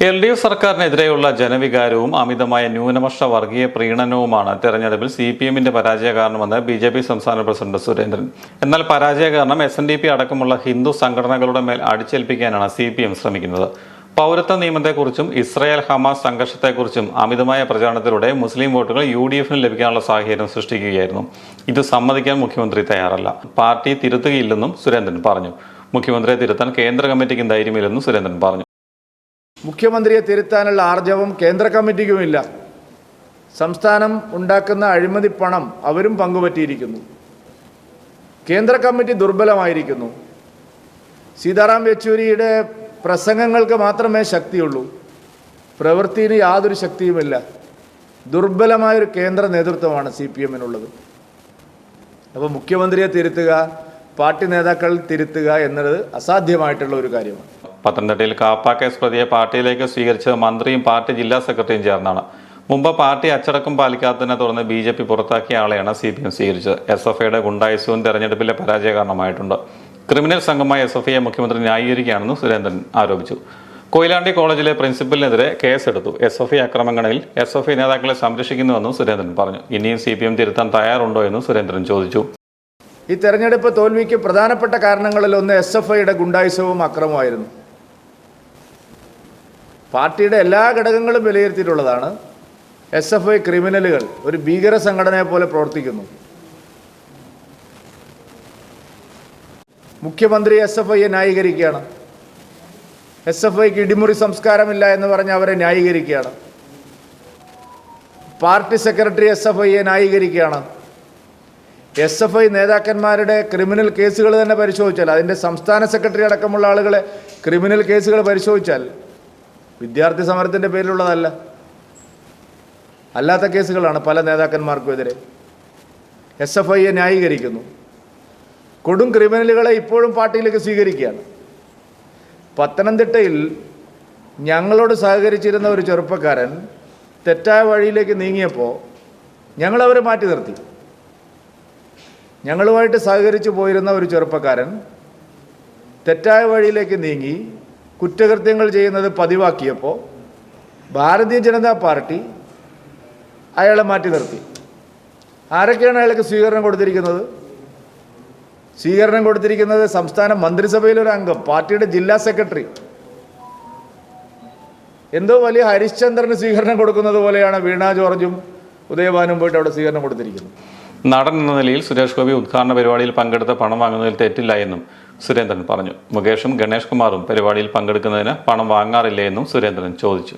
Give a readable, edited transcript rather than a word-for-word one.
LDF സർക്കാരിനെതിരെയുള്ള ജനവികാരവും അമിതമായ ന്യൂനപക്ഷ വർഗീയ പ്രീണനവുമാണ് തെരഞ്ഞെടുപ്പിൽ CPM-ന്റെ പരാജയ കാരണമെന്ന് BJP സംസ്ഥാന പ്രസിഡന്റ് സുരേന്ദ്രൻ. എന്നാൽ പരാജയ കാരണം SNDP അടക്കമുള്ള ഹിന്ദു സംഘടനകളുടെ മേൽ അടിച്ചേൽപ്പിക്കാനാണ് CPM ശ്രമിക്കുന്നത്. പൗരത്വ നിയമത്തെക്കുറിച്ചും ഇസ്രായേൽ ഹമാസ് സംഘർഷത്തെക്കുറിച്ചും അമിതമായ പ്രചാരണത്തിലൂടെ മുസ്ലിം വോട്ടുകൾ UDF-ന് ലഭിക്കാനുള്ള സാഹചര്യം സൃഷ്ടിക്കുകയായിരുന്നു. ഇത് സമ്മതിക്കാൻ മുഖ്യമന്ത്രി തയ്യാറല്ല. പാർട്ടി തിരുത്തുകയില്ലെന്നും സുരേന്ദ്രൻ പറഞ്ഞു. മുഖ്യമന്ത്രിയെ തിരുത്താൻ കേന്ദ്ര കമ്മിറ്റിക്കും ധൈര്യമില്ലെന്നും സുരേന്ദ്രൻ പറഞ്ഞു. മുഖ്യമന്ത്രിയെ തിരുത്താനുള്ള ആർജവം കേന്ദ്ര കമ്മിറ്റിക്കുമില്ല. സംസ്ഥാനം ഉണ്ടാക്കുന്ന അഴിമതി പണം അവരും പങ്കുപറ്റിയിരിക്കുന്നു. കേന്ദ്ര കമ്മിറ്റി ദുർബലമായിരിക്കുന്നു. സീതാറാം യെച്ചൂരിയുടെ പ്രസംഗങ്ങൾക്ക് മാത്രമേ ശക്തിയുള്ളൂ, പ്രവൃത്തിയിൽ യാതൊരു ശക്തിയുമില്ല. ദുർബലമായൊരു കേന്ദ്ര നേതൃത്വമാണ് CPM-നുള്ളത്. അപ്പോൾ മുഖ്യമന്ത്രിയെ തിരുത്തുക, പാർട്ടി നേതാക്കൾ തിരുത്തുക എന്നത് അസാധ്യമായിട്ടുള്ള ഒരു കാര്യമാണ്. പത്തനംതിട്ടയിൽ കാപ്പ കേസ് പ്രതിയെ പാർട്ടിയിലേക്ക് സ്വീകരിച്ചത് മന്ത്രിയും പാർട്ടി ജില്ലാ സെക്രട്ടറിയും ചേർന്നാണ്. മുമ്പ് പാർട്ടി അച്ചടക്കം പാലിക്കാത്തതിനെ തുടർന്ന് BJP പുറത്താക്കിയ ആളെയാണ് CPM സ്വീകരിച്ചത്. SFIയുടെ ഗുണ്ടായുസവും തെരഞ്ഞെടുപ്പിലെ പരാജയ കാരണമായിട്ടുണ്ട്. ക്രിമിനൽ സംഘമായ SFIയെ മുഖ്യമന്ത്രി ന്യായീകരിക്കുകയാണെന്ന് സുരേന്ദ്രൻ ആരോപിച്ചു. കൊയിലാണ്ടി കോളേജിലെ പ്രിൻസിപ്പലിനെതിരെ കേസെടുത്തു. SFI അക്രമങ്ങളിൽ SFI നേതാക്കളെ സംരക്ഷിക്കുന്നുവെന്നും സുരേന്ദ്രൻ പറഞ്ഞു. ഇനിയും CPM തിരുത്താൻ തയ്യാറുണ്ടോ എന്നും സുരേന്ദ്രൻ ചോദിച്ചു. ഈ തെരഞ്ഞെടുപ്പ് തോൽവിക്ക് പ്രധാനപ്പെട്ട കാരണങ്ങളിലൊന്ന് SFIയുടെ ഗുണ്ടായുസവും അക്രമമായിരുന്നു. പാർട്ടിയുടെ എല്ലാ ഘടകങ്ങളും വിലയിരുത്തിയിട്ടുള്ളതാണ്. SFI ക്രിമിനലുകൾ ഒരു ഭീകര സംഘടനയെ പോലെ പ്രവർത്തിക്കുന്നു. മുഖ്യമന്ത്രി SFIയെ ന്യായീകരിക്കുകയാണ്. SFIക്ക് ഇടിമുറി സംസ്കാരമില്ല എന്ന് പറഞ്ഞ് അവരെ ന്യായീകരിക്കുകയാണ്. പാർട്ടി സെക്രട്ടറി SFIയെ ന്യായീകരിക്കുകയാണ്. SFI നേതാക്കന്മാരുടെ ക്രിമിനൽ കേസുകൾ തന്നെ പരിശോധിച്ചാൽ, അതിൻ്റെ സംസ്ഥാന സെക്രട്ടറി അടക്കമുള്ള ആളുകളെ ക്രിമിനൽ കേസുകൾ പരിശോധിച്ചാൽ വിദ്യാർത്ഥി സമരത്തിൻ്റെ പേരിലുള്ളതല്ല, അല്ലാത്ത കേസുകളാണ് പല നേതാക്കന്മാർക്കുമെതിരെ. SFIയെ ന്യായീകരിക്കുന്നു. കൊടും ക്രിമിനലുകളെ ഇപ്പോഴും പാർട്ടിയിലേക്ക് സ്വീകരിക്കുകയാണ്. പത്തനംതിട്ടയിൽ ഞങ്ങളോട് സഹകരിച്ചിരുന്ന ഒരു ചെറുപ്പക്കാരൻ തെറ്റായ വഴിയിലേക്ക് നീങ്ങിയപ്പോൾ ഞങ്ങളവരെ മാറ്റി നിർത്തി. ഞങ്ങളുമായിട്ട് സഹകരിച്ചു പോയിരുന്ന ഒരു ചെറുപ്പക്കാരൻ തെറ്റായ വഴിയിലേക്ക് നീങ്ങി കുറ്റകൃത്യങ്ങൾ ചെയ്യുന്നത് പതിവാക്കിയപ്പോൾ ഭാരതീയ ജനതാ പാർട്ടി അയാളെ മാറ്റി നിർത്തി. ആരൊക്കെയാണ് അയാൾക്ക് സ്വീകരണം കൊടുത്തിരിക്കുന്നത്? സ്വീകരണം കൊടുത്തിരിക്കുന്നത് സംസ്ഥാന മന്ത്രിസഭയിലൊരു അംഗം, പാർട്ടിയുടെ ജില്ലാ സെക്രട്ടറി. എന്തോ വലിയ ഹരിശ്ചന്ദ്രന് സ്വീകരണം കൊടുക്കുന്നത് പോലെയാണ് വീണ ജോർജും ഉദയഭാനും പോയിട്ട് അവിടെ സ്വീകരണം കൊടുത്തിരിക്കുന്നത്. നടൻ എന്ന നിലയിൽ സുരേഷ് ഗോപി ഉദ്ഘാടന പരിപാടിയിൽ പങ്കെടുത്ത് പണം വാങ്ങുന്നതിൽ തെറ്റില്ല എന്നും സുരേന്ദ്രൻ പറഞ്ഞു. മുകേഷും ഗണേഷ് കുമാറും പരിപാടിയിൽ പങ്കെടുക്കുന്നതിന് പണം വാങ്ങാറില്ലേ എന്നും സുരേന്ദ്രൻ ചോദിച്ചു.